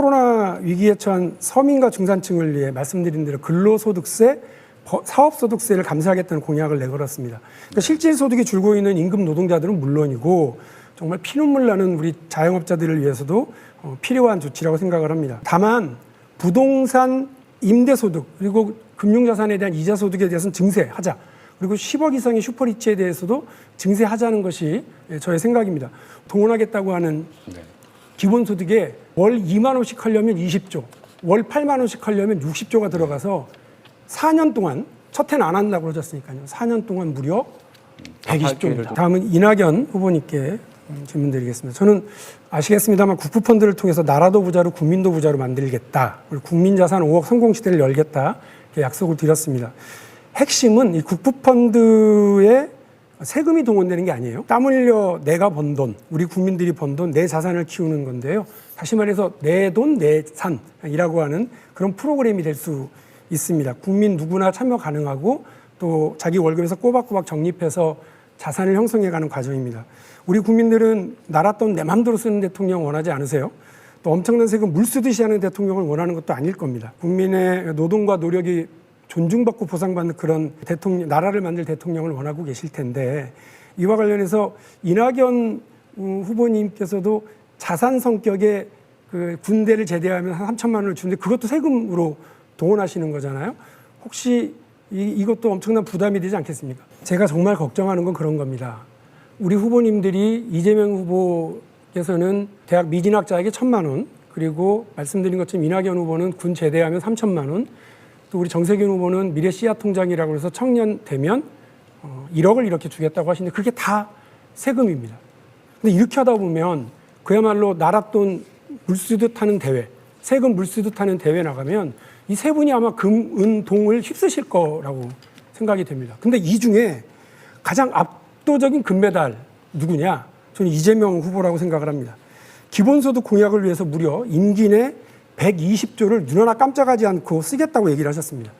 코로나 위기에 처한 서민과 중산층을 위해 말씀드린 대로 근로소득세, 사업소득세를 감사하겠다는 공약을 내걸었습니다. 그러니까 실질 소득이 줄고 있는 임금 노동자들은 물론이고 정말 피눈물 나는 우리 자영업자들을 위해서도 필요한 조치라고 생각을 합니다. 다만 부동산 임대소득 그리고 금융자산에 대한 이자소득에 대해서는 증세하자. 그리고 10억 이상의 슈퍼리치에 대해서도 증세하자는 것이 저의 생각입니다. 동원하겠다고 하는 기본소득에 월 2만 원씩 하려면 20조, 월 8만 원씩 하려면 60조가 들어가서 4년 동안, 첫 해는 안 한다고 그러셨으니까요. 4년 동안 무려 120조입니다. 다음은 이낙연 후보님께 질문 드리겠습니다. 저는 아시겠습니다만 국부펀드를 통해서 나라도 부자로 국민도 부자로 만들겠다. 그리고 국민자산 5억 성공시대를 열겠다. 이렇게 약속을 드렸습니다. 핵심은 이 국부펀드에 세금이 동원되는 게 아니에요. 땀 흘려 내가 번 돈, 우리 국민들이 번 돈, 내 자산을 키우는 건데요. 다시 말해서 내 돈, 내 산이라고 하는 그런 프로그램이 될 수 있습니다. 국민 누구나 참여 가능하고 또 자기 월급에서 꼬박꼬박 적립해서 자산을 형성해가는 과정입니다. 우리 국민들은 나라 돈 내 맘대로 쓰는 대통령 원하지 않으세요? 또 엄청난 세금 물 쓰듯이 하는 대통령을 원하는 것도 아닐 겁니다. 국민의 노동과 노력이 존중받고 보상받는 그런 대통령, 나라를 만들 대통령을 원하고 계실 텐데 이와 관련해서 이낙연 후보님께서도 자산 성격의 그 군대를 제대하면 한 3천만 원을 주는데 그것도 세금으로 동원하시는 거잖아요. 혹시 이것도 엄청난 부담이 되지 않겠습니까? 제가 정말 걱정하는 건 그런 겁니다. 우리 후보님들이 이재명 후보께서는 대학 미진학자에게 1,000만 원, 그리고 말씀드린 것처럼 이낙연 후보는 군 제대하면 3천만 원, 또 우리 정세균 후보는 미래 씨앗 통장이라고 해서 청년 되면 1억을 이렇게 주겠다고 하시는데 그게 다 세금입니다. 근데 이렇게 하다 보면 그야말로 나라 돈 물 쓰듯 하는 대회, 세금 물 쓰듯 하는 대회 나가면 이 세 분이 아마 금, 은, 동을 휩쓰실 거라고 생각이 됩니다. 근데 이 중에 가장 압도적인 금메달 누구냐? 저는 이재명 후보라고 생각을 합니다. 기본소득 공약을 위해서 무려 임기 내 120조를 눈 하나 깜짝하지 않고 쓰겠다고 얘기를 하셨습니다.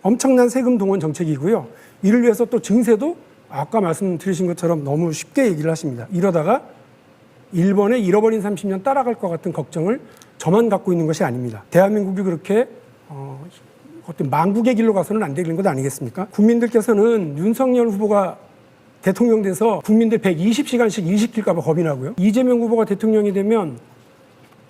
엄청난 세금 동원 정책이고요. 이를 위해서 또 증세도 아까 말씀드리신 것처럼 너무 쉽게 얘기를 하십니다. 이러다가 일본의 잃어버린 30년 따라갈 것 같은 걱정을 저만 갖고 있는 것이 아닙니다. 대한민국이 그렇게 어떤 망국의 길로 가서는 안 되는 것 아니겠습니까? 국민들께서는 윤석열 후보가 대통령 돼서 국민들 120시간씩 일 시킬까 봐 겁이 나고요. 이재명 후보가 대통령이 되면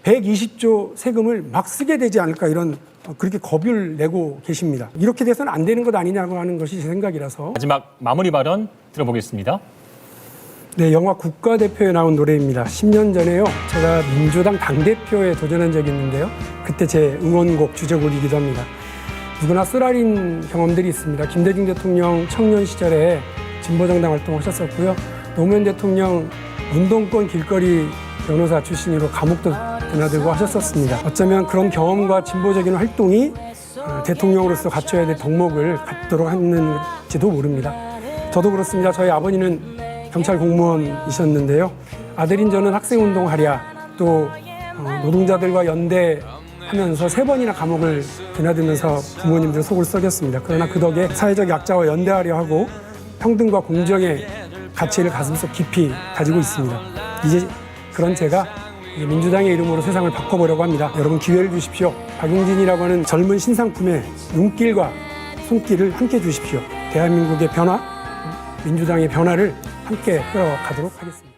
120조 세금을 막 쓰게 되지 않을까 이런 그렇게 겁을 내고 계십니다. 이렇게 돼서는 안 되는 것 아니냐고 하는 것이 제 생각이라서. 마지막 마무리 발언 들어보겠습니다. 네, 영화 국가대표에 나온 노래입니다. 10년 전에요. 제가 민주당 당대표에 도전한 적이 있는데요. 그때 제 응원곡 주제곡이기도 합니다. 누구나 쓰라린 경험들이 있습니다. 김대중 대통령 청년 시절에 진보정당 활동하셨었고요. 노무현 대통령 운동권 길거리 변호사 출신으로 감옥도 드나들고 하셨었습니다. 어쩌면 그런 경험과 진보적인 활동이 대통령으로서 갖춰야 될 덕목을 갖도록 했는지도 모릅니다. 저도 그렇습니다. 저희 아버님은 경찰 공무원이셨는데요. 아들인 저는 학생운동하랴 또 노동자들과 연대하면서 3번이나 감옥을 드나들면서 부모님들 속을 썩였습니다. 그러나 그 덕에 사회적 약자와 연대하려 하고 평등과 공정의 가치를 가슴속 깊이 가지고 있습니다. 이제 그런 제가 민주당의 이름으로 세상을 바꿔보려고 합니다. 여러분 기회를 주십시오. 박용진이라고 하는 젊은 신상품의 눈길과 손길을 함께 주십시오. 대한민국의 변화, 민주당의 변화를 함께 끌어가도록 하겠습니다.